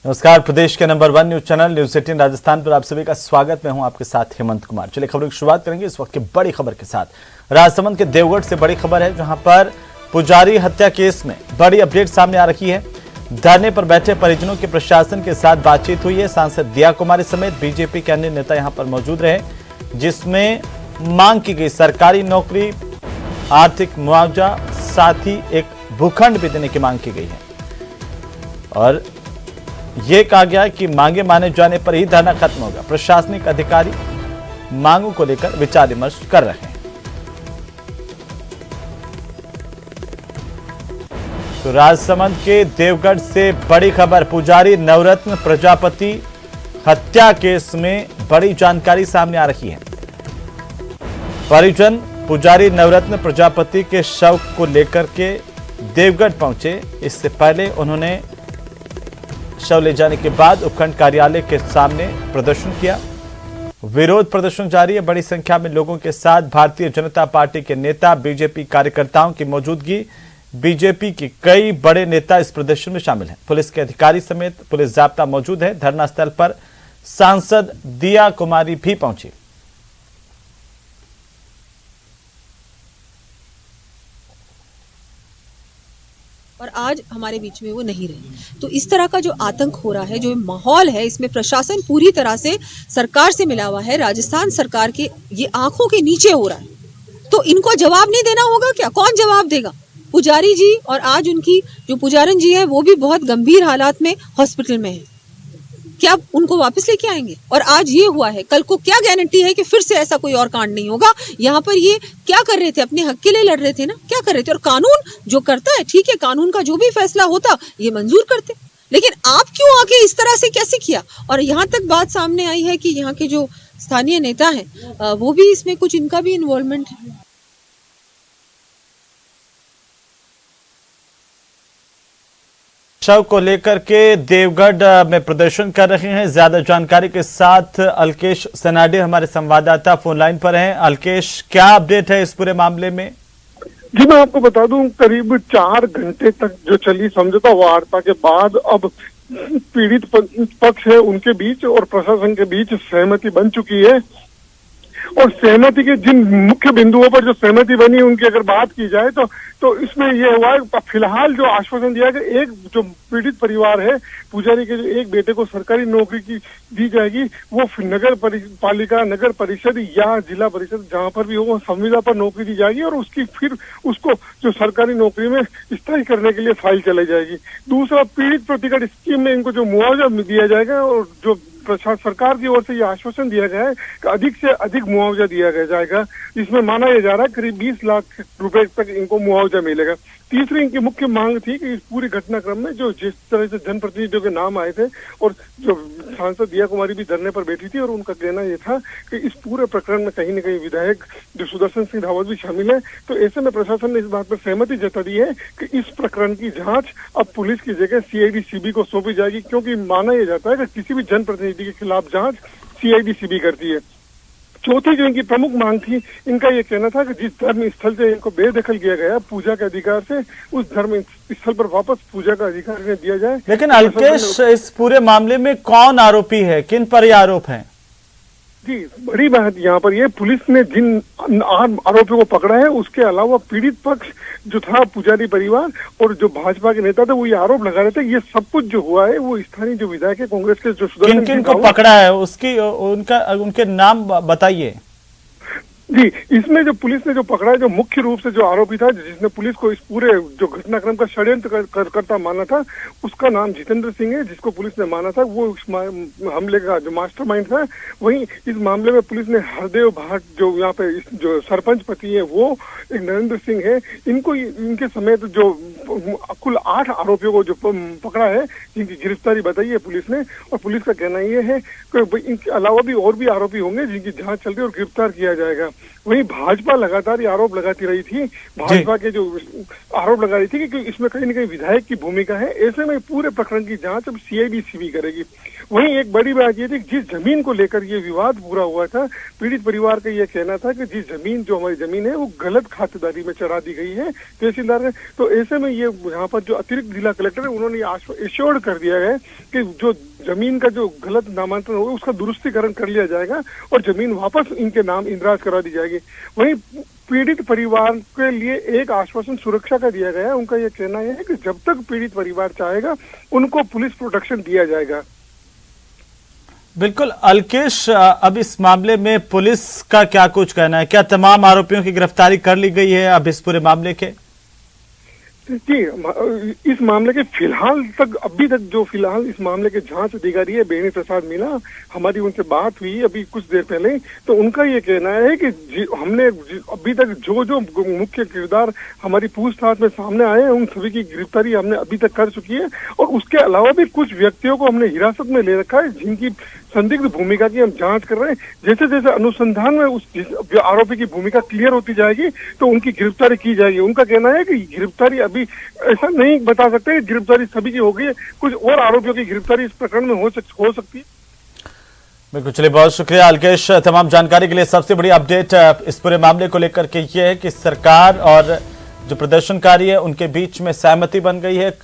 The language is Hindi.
नमस्कार, प्रदेश के number 1 news channel news 18 Rajasthan पर आप सभी का स्वागत। मैं हूं आपके साथ हेमंत कुमार। चलिए खबरों की शुरुआत करेंगे इस वक्त की बड़ी खबर के साथ। राजसमंद के देवगढ़ से बड़ी खबर है, जहां पर पुजारी हत्या केस में बड़ी अपडेट सामने आ रही है। धरने पर बैठे परिजनों के प्रशासन के साथ बातचीत हुई है। सांसद दिया कुमारी समेत बीजेपी के अन्य नेता यहां पर मौजूद रहे, जिसमें मांग की गई सरकारी नौकरी, आर्थिक मुआवजा, साथ ही एक भूखंड भी देने की मांग की गई है। और यह कहा गया कि मांगे माने जाने पर ही धरना खत्म होगा। प्रशासनिक अधिकारी मांगों को लेकर विचार विमर्श कर रहे हैं। तो राजसमंद के देवगढ़ से बड़ी खबर, पुजारी नवरत्न प्रजापति हत्या केस में बड़ी जानकारी सामने आ रही है। परिजन पुजारी नवरत्न प्रजापति के शव को लेकर के देवगढ़ पहुंचे। इससे पहले उन्होंने शव ले जाने के बाद उपखंड कार्यालय के सामने प्रदर्शन किया। विरोध प्रदर्शन जारी है। बड़ी संख्या में लोगों के साथ भारतीय जनता पार्टी के नेता, बीजेपी कार्यकर्ताओं की मौजूदगी। बीजेपी के कई बड़े नेता इस प्रदर्शन में शामिल हैं। पुलिस के अधिकारी समेत पुलिस जाब्ता मौजूद है। धरना स्थल पर सांसद दिया कुमारी भी पहुंची। और आज हमारे बीच में वो नहीं रहे। तो इस तरह का जो आतंक हो रहा है, जो माहौल है, इसमें प्रशासन पूरी तरह से सरकार से मिला हुआ है। राजस्थान सरकार के ये आंखों के नीचे हो रहा है। तो इनको जवाब नहीं देना होगा क्या? कौन जवाब देगा? पुजारी जी और आज उनकी जो पुजारन जी है वो भी बहुत गंभीर हालात में हॉस्पिटल में है। क्या उनको वापस लेके आएंगे? और आज ये हुआ है, कल को क्या गारंटी है कि फिर से ऐसा कोई और कांड नहीं होगा? यहाँ पर ये क्या कर रहे थे? अपने हक के लिए लड़ रहे थे ना, क्या कर रहे थे? और कानून जो करता है, ठीक है, कानून का जो भी फैसला होता ये मंजूर करते, लेकिन आप क्यों आके इस तरह से कैसे किया? और यहाँ तक बात सामने आई है कि यहाँ के जो स्थानीय नेता है वो भी इसमें कुछ, इनका भी इन्वॉल्वमेंट है। शव को लेकर के देवगढ़ में प्रदर्शन कर रहे हैं। ज्यादा जानकारी के साथ अलकेश सनाडे हमारे संवाददाता फोन लाइन पर हैं। अलकेश, क्या अपडेट है इस पूरे मामले में? जी, मैं आपको बता दूं, करीब 4 घंटे तक जो चली समझौता वार्ता के बाद अब पीड़ित पक्ष है उनके बीच और प्रशासन के बीच सहमति बन चुकी है। और सहमति के जिन मुख्य बिंदुओं पर जो सहमति बनी उनकी अगर बात की जाए तो इसमें यह हुआ है, फिलहाल जो आश्वासन दिया कि एक जो पीड़ित परिवार है, पुजारी के जो एक बेटे को सरकारी नौकरी की दी जाएगी, वो नगर पालिका, नगर परिषद या जिला परिषद जहां पर भी हो, वो संविदा पर नौकरी दी जाएगी और उसकी फिर उसको जो सरकारी नौकरी में स्थायी करने के लिए फाइल चलाई जाएगी। दूसरा, पीड़ित प्रतिकट स्कीम में इनको जो मुआवजा दिया जाएगा और जो सरकार की ओर से यह आश्वासन दिया गया है कि अधिक से अधिक मुआवजा दिया जाएगा। इसमें माना यह जा रहा है करीब 20 लाख रुपए तक इनको मुआवजा मिलेगा। तीसरी इनकी मुख्य मांग थी कि इस पूरी घटनाक्रम में जो जिस तरह से जनप्रतिनिधियों के नाम आए थे और जो सांसद दिया कुमारी भी धरने पर बैठी थी, और उनका कहना यह था कि इस पूरे प्रकरण में कहीं न कहीं विधायक जो सुदर्शन सिंह रावत भी शामिल है। तो ऐसे में प्रशासन ने इस बात पर सहमति जता दी है कि इस प्रकरण की जांच अब पुलिस की जगह CID CB को सौंपी जाएगी, क्योंकि माना यह जाता है कि किसी भी जनप्रतिनिधि के खिलाफ जांच CID CB करती है। चौथी जो इनकी प्रमुख मांग थी, इनका ये कहना था कि जिस धर्म स्थल से इनको बेदखल किया गया पूजा के अधिकार से, उस धर्म स्थल पर वापस पूजा का अधिकार इन्हें दिया जाए। लेकिन अलकेश, इस पूरे मामले में कौन आरोपी है? किन पर यह आरोप है? जी, बड़ी बात यहाँ पर ये, पुलिस ने जिन आरोपियों को पकड़ा है उसके अलावा पीड़ित पक्ष जो था, पुजारी परिवार और जो भाजपा के नेता थे, वो ये आरोप लगा रहे थे। ये सब कुछ जो हुआ है वो स्थानीय जो विधायक है कांग्रेस के, जो किन किन को पकड़ा है उसकी उनके नाम बताइए। जी, इसमें जो पुलिस ने जो पकड़ा है, जो मुख्य रूप से जो आरोपी था, जिसने पुलिस को इस पूरे जो घटनाक्रम का षड्यंत्र करता माना था, उसका नाम जितेंद्र सिंह है, जिसको पुलिस ने माना था वो हमले का जो मास्टरमाइंड था। वहीं इस मामले में पुलिस ने हरदेव भाट, जो यहाँ पे जो सरपंच पति है, वो एक नरेंद्र सिंह है, इनको इनके समेत जो कुल 8 आरोपियों को जो पकड़ा है, जिनकी गिरफ्तारी बताई है पुलिस ने। और पुलिस का कहना यह है कि इनके अलावा भी और भी आरोपी होंगे जिनकी जांच चल रही है और गिरफ्तार किया जाएगा। वहीं भाजपा लगातार ये आरोप लगाती रही थी, भाजपा के जो आरोप लगा रही थी कि इसमें कहीं न कहीं विधायक की भूमिका है। ऐसे में पूरे प्रकरण की जांच अब सीआईडी करेगी। वहीं एक बड़ी बात ये थी, जिस जमीन को लेकर ये विवाद पूरा हुआ था, पीड़ित परिवार का ये कहना था कि जिस जमीन जो हमारी जमीन है वो गलत खातेदारी में चढ़ा दी गई है तहसीलदार ने। तो ऐसे में ये यहाँ पर जो अतिरिक्त जिला कलेक्टर है उन्होंने एश्योर्ड कर दिया है कि जो जमीन का जो गलत नामांतरण होगा उसका दुरुस्तीकरण कर लिया जाएगा और जमीन वापस इनके नाम इंद्राज करा दी जाएगी। वहीं पीड़ित परिवार के लिए एक आश्वासन सुरक्षा का दिया गया है। उनका यह कहना है कि जब तक पीड़ित परिवार चाहेगा उनको पुलिस प्रोटेक्शन दिया जाएगा। बिल्कुल अलकेश, अब इस मामले में पुलिस का क्या कुछ कहना है? क्या तमाम आरोपियों की गिरफ्तारी कर ली गई है अब इस पूरे मामले के? जी, इस मामले के फिलहाल तक अभी तक जो फिलहाल इस मामले के जांच अधिकारी है बेनी प्रसाद मीणा, हमारी उनसे बात हुई अभी कुछ देर पहले, तो उनका ये कहना है कि हमने अभी तक जो मुख्य किरदार हमारी पूछताछ में सामने आए हैं उन सभी की गिरफ्तारी हमने अभी तक कर चुकी है और उसके अलावा भी कुछ व्यक्तियों को हमने हिरासत में ले रखा है जिनकी संदिग्ध भूमिका की हम जांच कर रहे हैं। जैसे जैसे अनुसंधान में उस आरोपी की भूमिका क्लियर होती जाएगी तो उनकी गिरफ्तारी की जाएगी। उनका कहना है कि गिरफ्तारी अभी ऐसा नहीं बता सकते कि गिरफ्तारी सभी की हो गई है, कुछ और आरोपियों की गिरफ्तारी इस प्रकरण में हो सकती है। बिल्कुल, चलिए बहुत शुक्रिया अलकेश तमाम जानकारी के लिए। सबसे बड़ी अपडेट इस पूरे मामले को लेकर के ये है कि सरकार और जो प्रदर्शनकारी है उनके बीच में सहमति बन गई है।